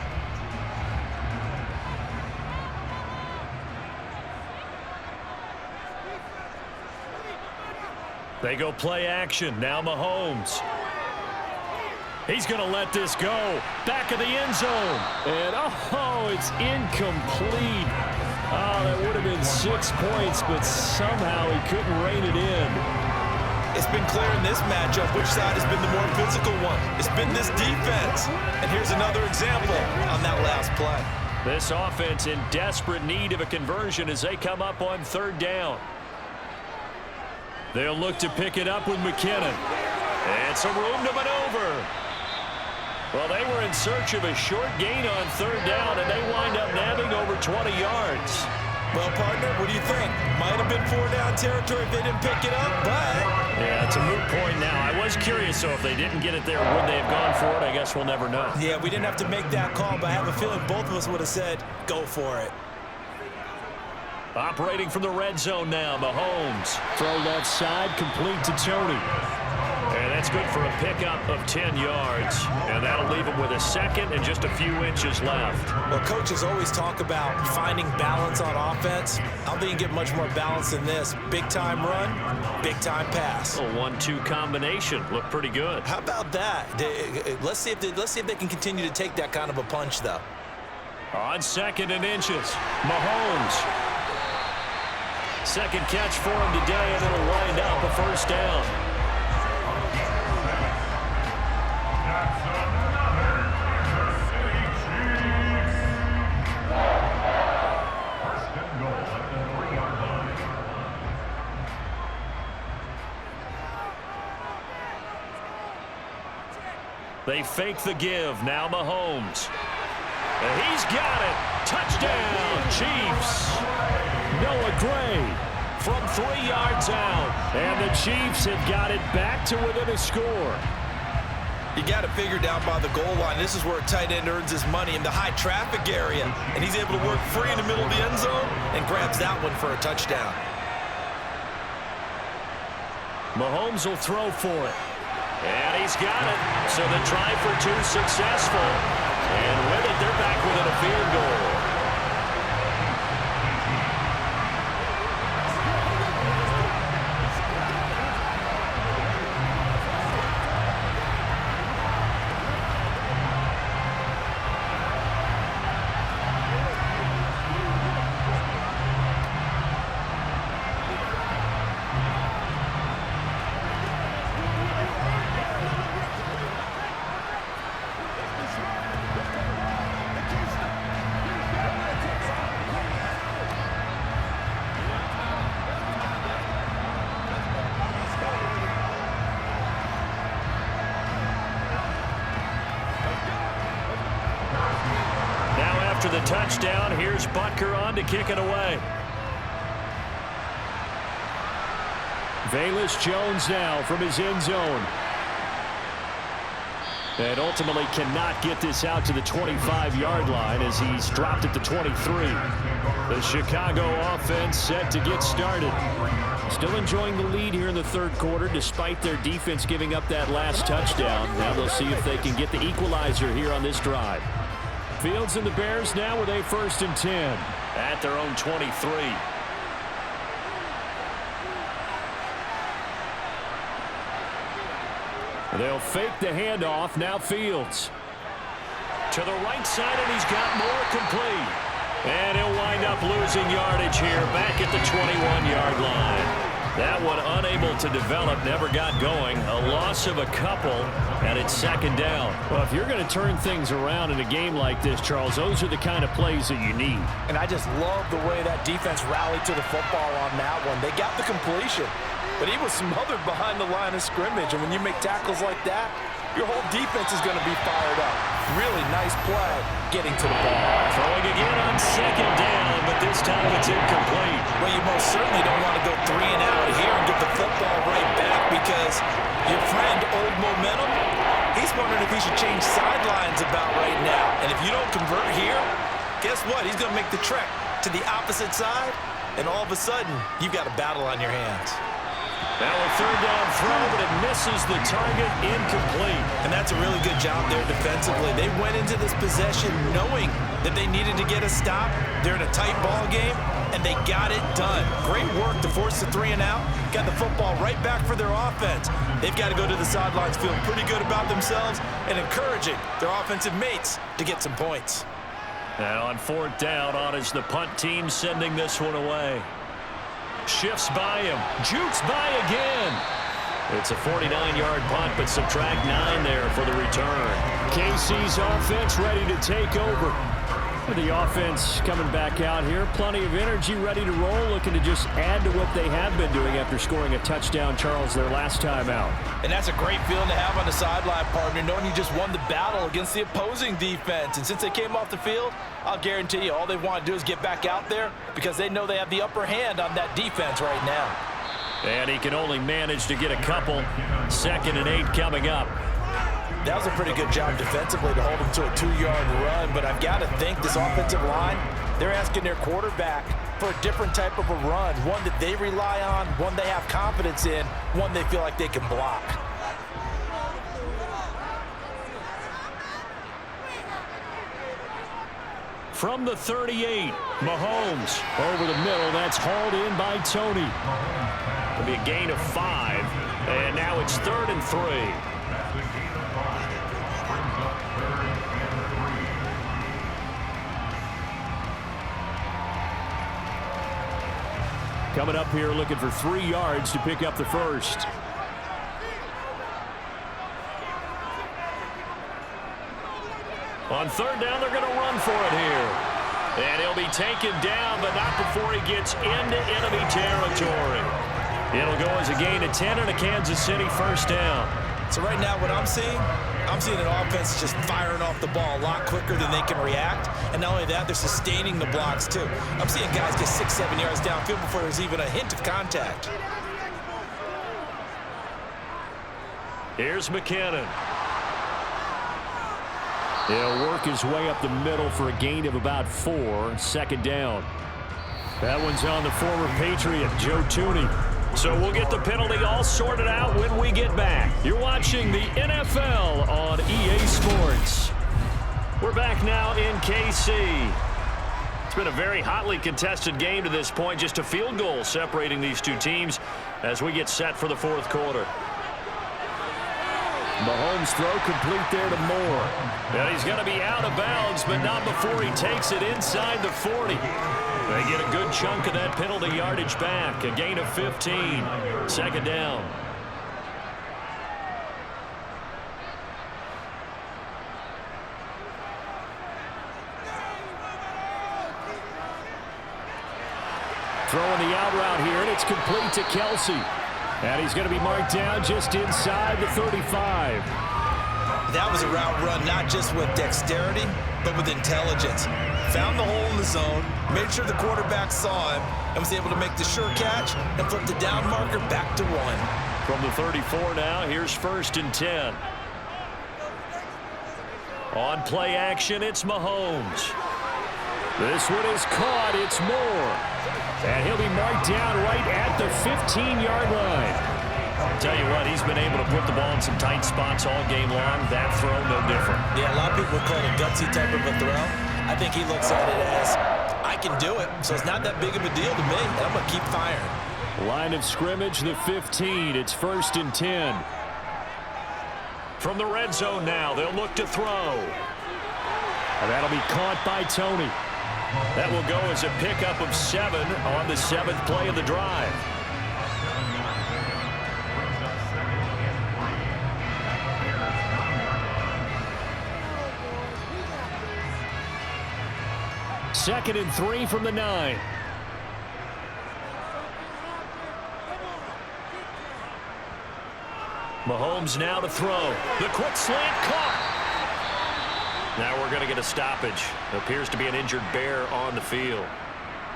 They go play action. Now Mahomes. He's going to let this go. Back of the end zone. And, oh, it's incomplete. Oh, that would have been 6 points, but somehow he couldn't rein it in. It's been clear in this matchup which side has been the more physical one. It's been this defense. And here's another example on that last play. This offense in desperate need of a conversion as they come up on 3rd down. They'll look to pick it up with McKinnon. And some room to maneuver. Well, they were in search of a short gain on 3rd down, and they wind up nabbing over 20 yards. Well, partner, what do you think? Might have been 4-down territory if they didn't pick it up, but... Yeah, it's a moot point now. I was curious, so if they didn't get it there, would they have gone for it? I guess we'll never know. Yeah, we didn't have to make that call, but I have a feeling both of us would have said, go for it. Operating from the red zone now, Mahomes. Throw left side, complete to Tony. And that's good for a pickup of 10 yards. And that'll leave him with a 2nd and just a few inches left. Well, coaches always talk about finding balance on offense. I don't think you can get much more balance than this. Big-time run, big-time pass. A 1-2 combination. Looked pretty good. How about that? Let's see if they can continue to take that kind of a punch, though. On 2nd and inches, Mahomes. 2nd catch for him today, and it'll wind up a first down. They fake the give. Now Mahomes. And he's got it. Touchdown, Chiefs. Noah Gray from 3 yards out. And the Chiefs have got it back to within a score. You got it figured out by the goal line. This is where a tight end earns his money in the high traffic area. And he's able to work free in the middle of the end zone and grabs that one for a touchdown. Mahomes will throw for it. And he's got it. So the try for 2 successful. And with it, they're back within a field goal. After the touchdown, here's Butker on to kick it away. Velus Jones now from his end zone. And ultimately cannot get this out to the 25-yard line as he's dropped it to 23. The Chicago offense set to get started. Still enjoying the lead here in the 3rd quarter despite their defense giving up that last touchdown. Now they'll see if they can get the equalizer here on this drive. Fields and the Bears now with a 1st and 10 at their own 23. They'll fake the handoff. Now Fields to the right side, and he's got more complete. And he'll wind up losing yardage here back at the 21-yard line. That one unable to develop, never got going. A loss of a couple, and it's 2nd down. Well, if you're going to turn things around in a game like this, Charles, those are the kind of plays that you need. And I just love the way that defense rallied to the football on that one. They got the completion, but he was smothered behind the line of scrimmage. And when you make tackles like that, your whole defense is going to be fired up. Really nice play getting to the ball. Throwing again on 2nd down, but this time it's incomplete. Well, you most certainly don't want to go 3 and out here and get the football right back, because your friend, Old Momentum, he's wondering if he should change sidelines about right now. And if you don't convert here, guess what? He's going to make the trek to the opposite side, and all of a sudden, you've got a battle on your hands. Now a 3rd down throw, but it misses the target, incomplete. And that's a really good job there defensively. They went into this possession knowing that they needed to get a stop. They're in a tight ball game, and they got it done. Great work to force the 3 and out. Got the football right back for their offense. They've got to go to the sidelines feeling pretty good about themselves and encouraging their offensive mates to get some points. And on 4th down, on is the punt team sending this one away. Shifts by him, jukes by again. It's a 49-yard punt, but subtract 9 there for the return. KC's offense ready to take over. The offense coming back out here, plenty of energy, ready to roll, looking to just add to what they have been doing after scoring a touchdown, Charles, their last time out. And that's a great feeling to have on the sideline, partner, knowing you just won the battle against the opposing defense. And since they came off the field, I'll guarantee you all they want to do is get back out there, because they know they have the upper hand on that defense right now. And he can only manage to get a couple. 2nd and 8 coming up. That was a pretty good job defensively to hold him to a 2-yard run, but I've got to think this offensive line, they're asking their quarterback for a different type of a run, one that they rely on, one they have confidence in, one they feel like they can block. From the 38, Mahomes over the middle. That's hauled in by Tony. It'll be a gain of 5, and now it's 3rd and 3. Coming up here looking for 3 yards to pick up the first. On 3rd down, they're going to run for it here. And he'll be taken down, but not before he gets into enemy territory. It'll go as a gain of 10 and a Kansas City 1st down. So right now what I'm seeing an offense just firing off the ball a lot quicker than they can react. And not only that, they're sustaining the blocks too. I'm seeing guys get 6-7 yards downfield before there's even a hint of contact. Here's McKinnon. He'll work his way up the middle for a gain of about 4. 2nd down. That one's on the former Patriot, Joe Thuney. So we'll get the penalty all sorted out when we get back. You're watching the NFL on EA Sports. We're back now in KC. It's been a very hotly contested game to this point. Just a field goal separating these two teams as we get set for the 4th quarter. Mahomes' throw complete there to Moore. And he's going to be out of bounds, but not before he takes it inside the 40. They get a good chunk of that penalty yardage back. A gain of 15. 2nd down. Throwing the out route here, and it's complete to Kelsey. And he's going to be marked down just inside the 35. That was a route run not just with dexterity, but with intelligence. Found the hole in the zone, made sure the quarterback saw him, and was able to make the sure catch and flip the down marker back to 1. From the 34 now, here's 1st and 10. On play action, it's Mahomes. This one is caught. It's Moore. And he'll be marked down right at the 15-yard line. Tell you what, he's been able to put the ball in some tight spots all game long. That throw, no different. Yeah, a lot of people would call it a gutsy type of a throw. I think he looks at it as, I can do it, so it's not that big of a deal to me. I'm going to keep firing. Line of scrimmage, the 15. It's 1st and 10. From the red zone now, they'll look to throw. And that'll be caught by Tony. That will go as a pickup of 7 on the 7th play of the drive. Second and 3 from the 9. Mahomes now to throw. The quick slant caught. Now we're going to get a stoppage. Appears to be an injured Bear on the field.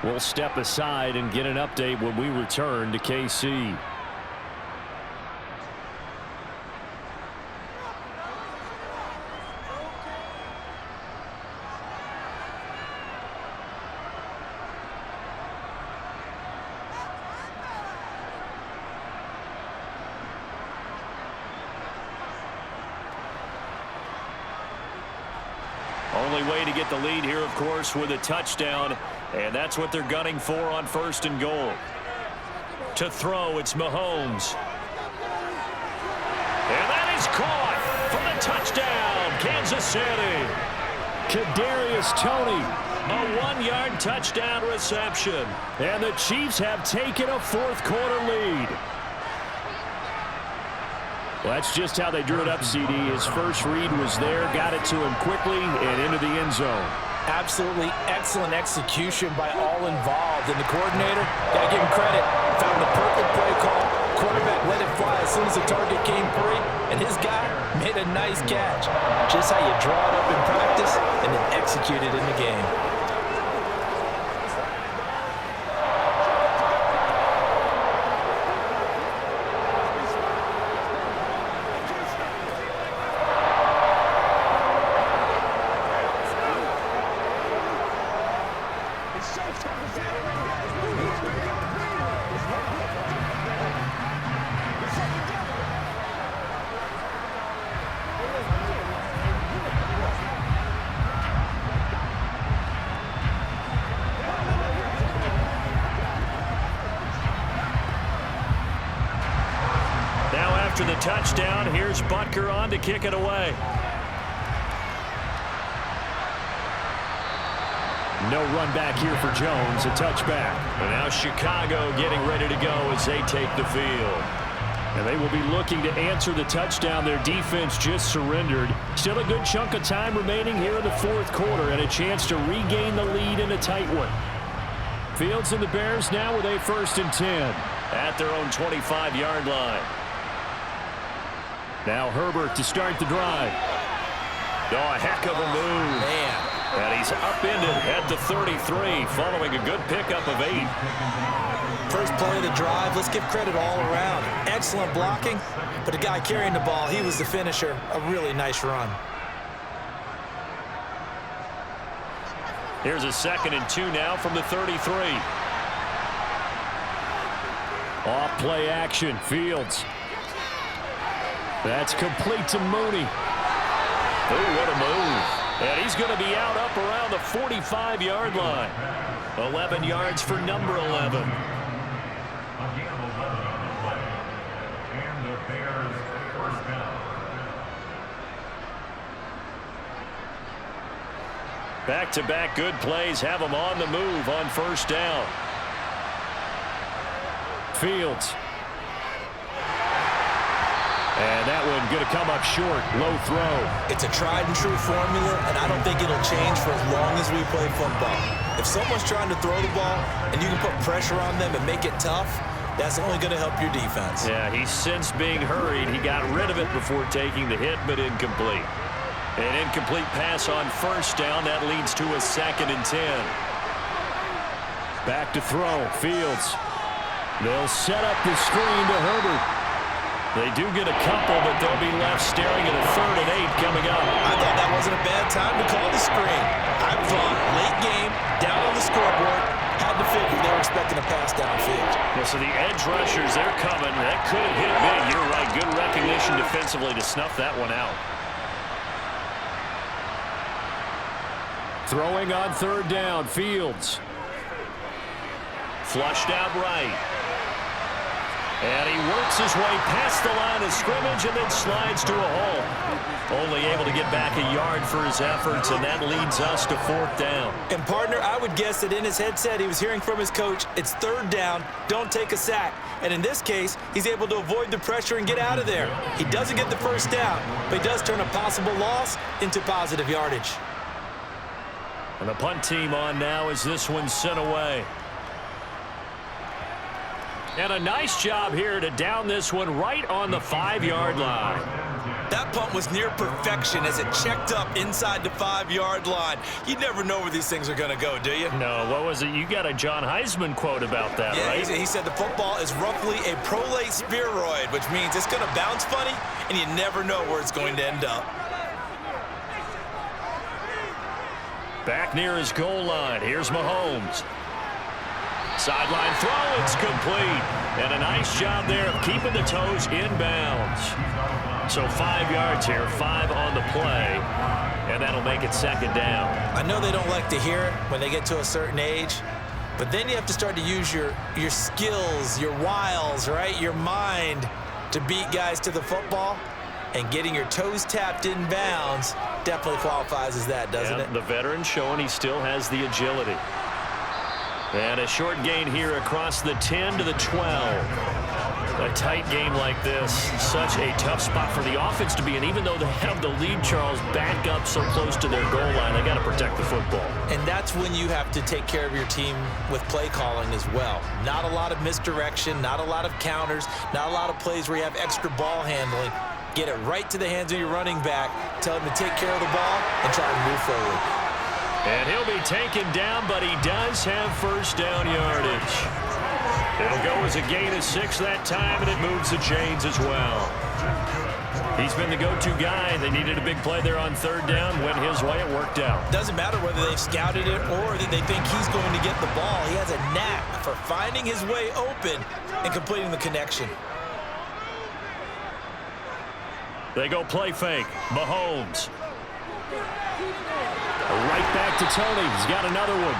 We'll step aside and get an update when we return to KC. Only way to get the lead here, of course, with a touchdown, and that's what they're gunning for on 1st and goal. To throw, it's Mahomes. And that is caught for the touchdown, Kansas City. Kadarius Toney, a 1-yard touchdown reception. And the Chiefs have taken a 4th quarter lead. Well, that's just how they drew it up, CD. His first read was there, got it to him quickly, and into the end zone. Absolutely excellent execution by all involved. And the coordinator, got to give him credit, found the perfect play call. Quarterback let it fly as soon as the target came free, and his guy made a nice catch. Just how you draw it up in practice and then execute it in the game. After the touchdown, here's Butker on to kick it away. No run back here for Jones, a touchback. And now Chicago getting ready to go as they take the field. And they will be looking to answer the touchdown their defense just surrendered. Still a good chunk of time remaining here in the 4th quarter and a chance to regain the lead in a tight one. Fields and the Bears now with a 1st and 10 at their own 25-yard line. Now Herbert to start the drive. Oh, a heck of a move. Man. And he's upended at the 33 following a good pickup of 8. First play of the drive, let's give credit all around. Excellent blocking, but the guy carrying the ball, he was the finisher. A really nice run. Here's a 2nd and 2 now from the 33. Off play action, Fields. That's complete to Mooney. Oh, what a move. And he's going to be out up around the 45-yard line. 11 yards for number 11. And the Bears first down. Back-to-back good plays have them on the move on 1st down. Fields. And that one going to come up short. Low throw. It's a tried-and-true formula, and I don't think it'll change for as long as we play football. If someone's trying to throw the ball and you can put pressure on them and make it tough, that's only going to help your defense. Yeah, he's since being hurried. He got rid of it before taking the hit, but incomplete. An incomplete pass on 1st down. That leads to a 2nd and 10. Back to throw. Fields. They'll set up the screen to Herbert. They do get a couple, but they'll be left staring at a 3rd and 8 coming up. I thought that wasn't a bad time to call the screen. I thought late game, down on the scoreboard, had to figure they were expecting a a pass downfield. Yeah, so the edge rushers, they're coming. That could have hit big. You're right. Good recognition defensively to snuff that one out. Throwing on third down, Fields. Flushed out right. And he works his way past the line of scrimmage and then slides to a halt. Only able to get back a yard for his efforts, and that leads us to fourth down. And, partner, I would guess that in his headset he was hearing from his coach, it's third down, don't take a sack. And in this case, he's able to avoid the pressure and get out of there. He doesn't get the first down, but he does turn a possible loss into positive yardage. And the punt team on now as this one's sent away. And a nice job here to down this one right on the 5-yard line. That punt was near perfection as it checked up inside the 5-yard line. You never know where these things are going to go, do you? No, what was it? You got a John Heisman quote about that, yeah, right? He said the football is roughly a prolate spheroid, which means it's going to bounce funny, and you never know where it's going to end up. Back near his goal line. Here's Mahomes. Sideline throw, it's complete. And a nice job there of keeping the toes inbounds. So 5 yards here, 5 on the play, and that'll make it second down. I know they don't like to hear it when they get to a certain age, but then you have to start to use your skills, your wiles, right, your mind to beat guys to the football. And getting your toes tapped in bounds definitely qualifies as that, doesn't it? The veteran showing he still has the agility. And a short gain here across the 10 to the 12. A tight game like this, such a tough spot for the offense to be in. Even though they have the lead, Charles, back up so close to their goal line, they got to protect the football. And that's when you have to take care of your team with play calling as well. Not a lot of misdirection, not a lot of counters, not a lot of plays where you have extra ball handling. Get it right to the hands of your running back, tell him to take care of the ball, and try to move forward. And he'll be taken down, but he does have first down yardage. It'll go as a gain of 6 that time, and it moves the chains as well. He's been the go-to guy. They needed a big play there on third down. Went his way. It worked out. Doesn't matter whether they've scouted it or that they think he's going to get the ball. He has a knack for finding his way open and completing the connection. They go play fake. Mahomes. Right back to Tony. He's got another one.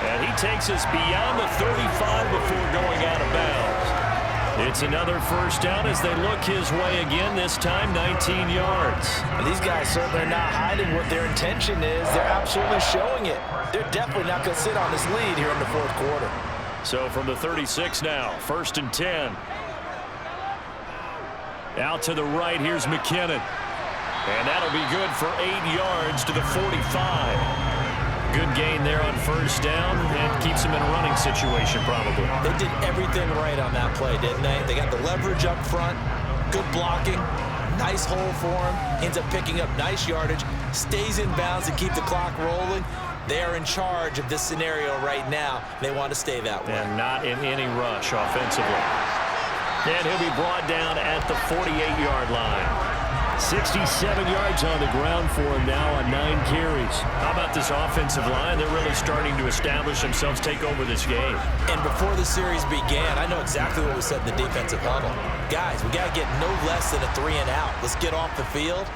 And he takes us beyond the 35 before going out of bounds. It's another first down as they look his way again, this time 19 yards. These guys certainly are not hiding what their intention is. They're absolutely showing it. They're definitely not going to sit on this lead here in the fourth quarter. So from the 36 now, 1st and 10. Out to the right, here's McKinnon. And that'll be good for 8 yards to the 45. Good gain there on first down and keeps him in a running situation probably. They did everything right on that play, didn't they? They got the leverage up front, good blocking, nice hole for him, ends up picking up nice yardage, stays in bounds to keep the clock rolling. They are in charge of this scenario right now. They want to stay that way. And not in any rush offensively. And he'll be brought down at the 48-yard line. 67 yards on the ground for him now on 9 carries. How about this offensive line? They're really starting to establish themselves, take over this game. And before the series began, I know exactly what was said in the defensive huddle. Guys, we got to get no less than a 3-and-out. Let's get off the field.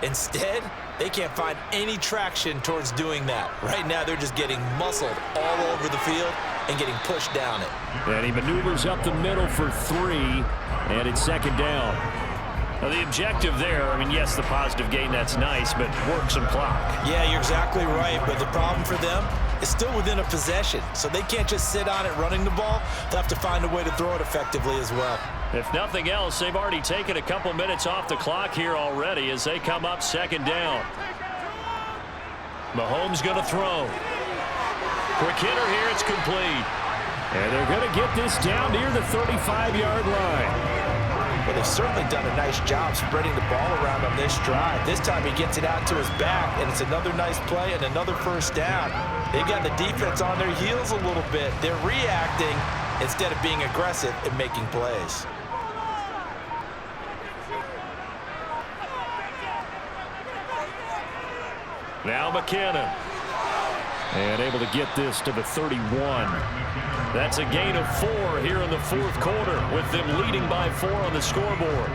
Instead, they can't find any traction towards doing that. Right now, they're just getting muscled all over the field and getting pushed down it. And he maneuvers up the middle for 3, and it's second down. Now, the objective there, I mean, yes, the positive gain, that's nice, but work some clock. Yeah, you're exactly right, but the problem for them is still within a possession, so they can't just sit on it running the ball. They'll have to find a way to throw it effectively as well. If nothing else, they've already taken a couple minutes off the clock here already as they come up second down. Mahomes going to throw. Quick hitter here, it's complete. And they're going to get this down near the 35-yard line. Well, they've certainly done a nice job spreading the ball around on this drive. This time he gets it out to his back, and it's another nice play and another first down. They've got the defense on their heels a little bit. They're reacting instead of being aggressive and making plays. Now McKinnon. And able to get this to the 31. That's a gain of 4 here in the fourth quarter, with them leading by 4 on the scoreboard.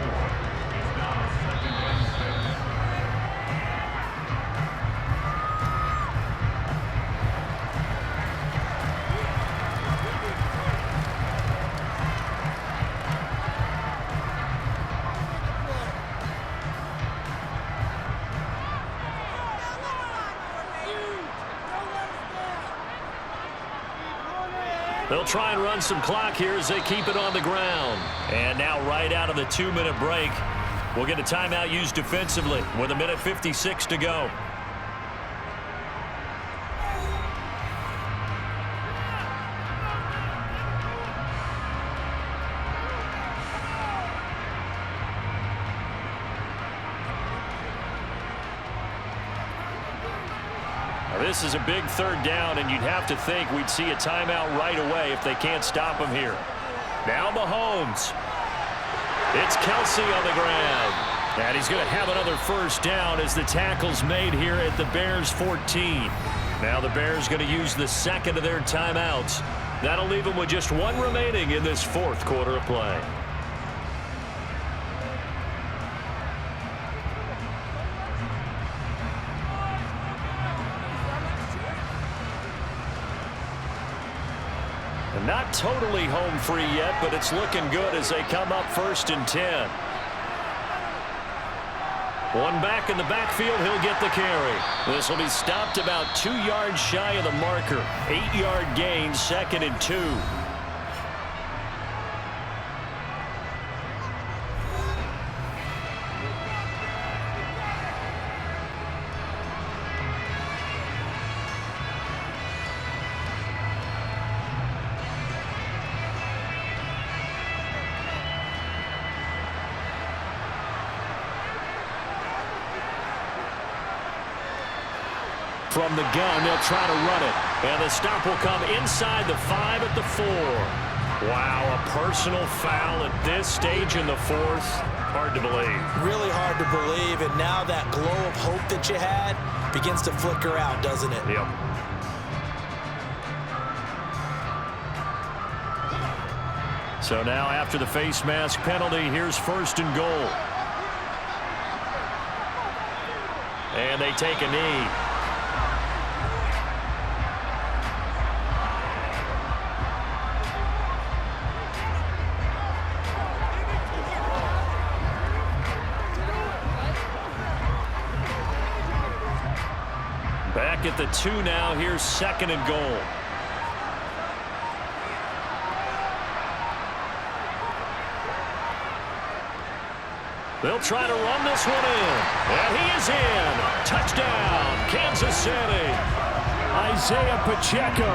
They'll try and run some clock here as they keep it on the ground. And now right out of the 2-minute break, we'll get a timeout used defensively with 1:56 to go. This is a big third down, and you'd have to think we'd see a timeout right away if they can't stop him here. Now Mahomes. It's Kelsey on the ground. And he's going to have another first down as the tackle's made here at the Bears 14. Now the Bears going to use the second of their timeouts. That'll leave them with just 1 remaining in this fourth quarter of play. Not totally home free yet, but it's looking good as they come up 1st and 10. One back in the backfield, he'll get the carry. This will be stopped about 2 yards shy of the marker. 8-yard gain, 2nd and 2. From the gun, they'll try to run it. And the stop will come inside the 5 at the 4. Wow, a personal foul at this stage in the fourth. Hard to believe. Really hard to believe, and now that glow of hope that you had begins to flicker out, doesn't it? Yep. So now after the face mask penalty, here's 1st and goal. And they take a knee. Back at the 2 now. Here's 2nd and goal. They'll try to run this one in. And he is in. Touchdown, Kansas City. Isaiah Pacheco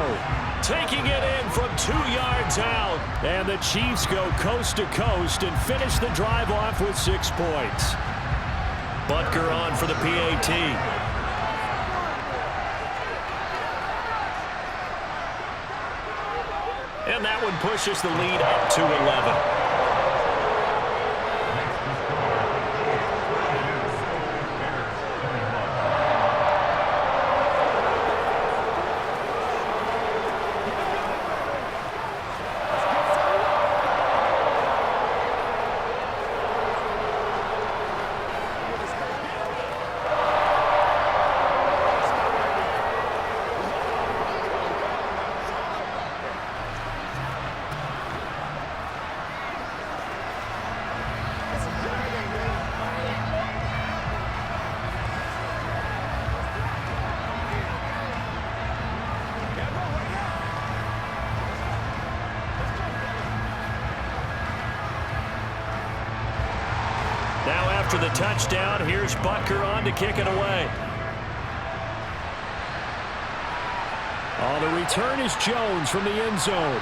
taking it in from 2 yards out. And the Chiefs go coast to coast and finish the drive off with 6 points. Butker on for the PAT. And that one pushes the lead up to 11. Now after the touchdown, here's Butker on to kick it away. On the return is Jones from the end zone.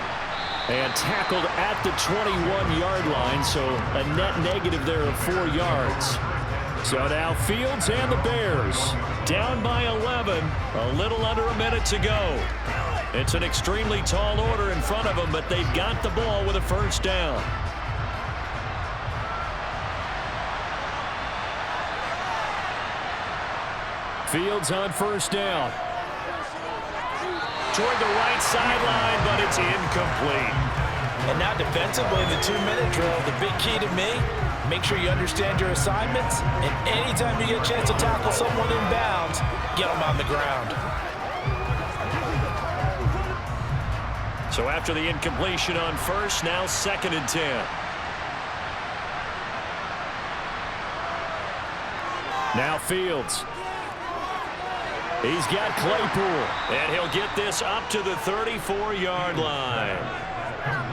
And tackled at the 21-yard line, so a net negative there of 4 yards. So now Fields and the Bears down by 11, a little under a minute to go. It's an extremely tall order in front of them, but they've got the ball with a first down. Fields on first down. toward the right sideline, but it's incomplete. And now defensively, the 2-minute drill, the big key to me, make sure you understand your assignments, and anytime you get a chance to tackle someone in bounds, get them on the ground. So after the incompletion on first, now 2nd and 10. Now Fields. He's got Claypool, and he'll get this up to the 34-yard line.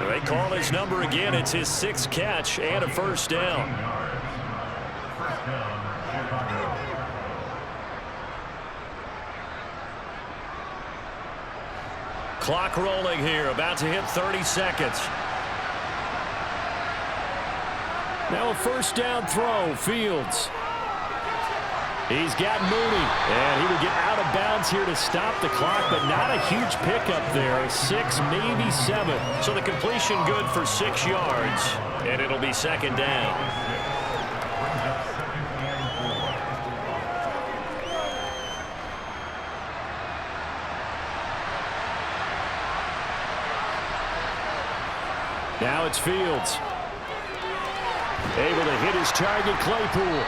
They call his number again. It's his 6th catch and a first down. Clock rolling here, about to hit 30 seconds. Now a first down throw, Fields. He's got Mooney, and he will get out of bounds here to stop the clock, but not a huge pickup there. 6, maybe 7. So the completion good for 6 yards, and it'll be 2nd down. Now it's Fields. Able to hit his target, Claypool.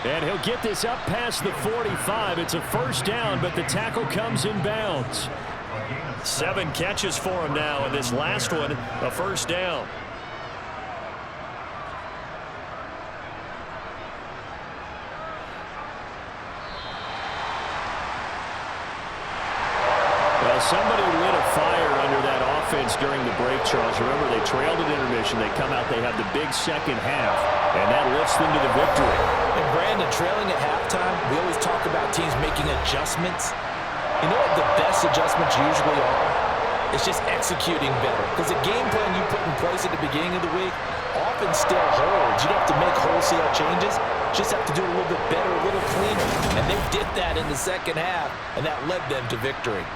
And he'll get this up past the 45. It's a first down, but the tackle comes in bounds. 7 catches for him now, and this last one, a first down. Well, somebody lit a fire under that offense during the break, Charles. Remember, they trailed at intermission. They come out, they have the big second half, and that lifts them to the victory. And Brandon, trailing at halftime, we always talk about teams making adjustments. You know what the best adjustments usually are? It's just executing better. Because the game plan you put in place at the beginning of the week often still holds. You don't have to make wholesale changes. Just have to do it a little bit better, a little cleaner. And they did that in the second half, and that led them to victory.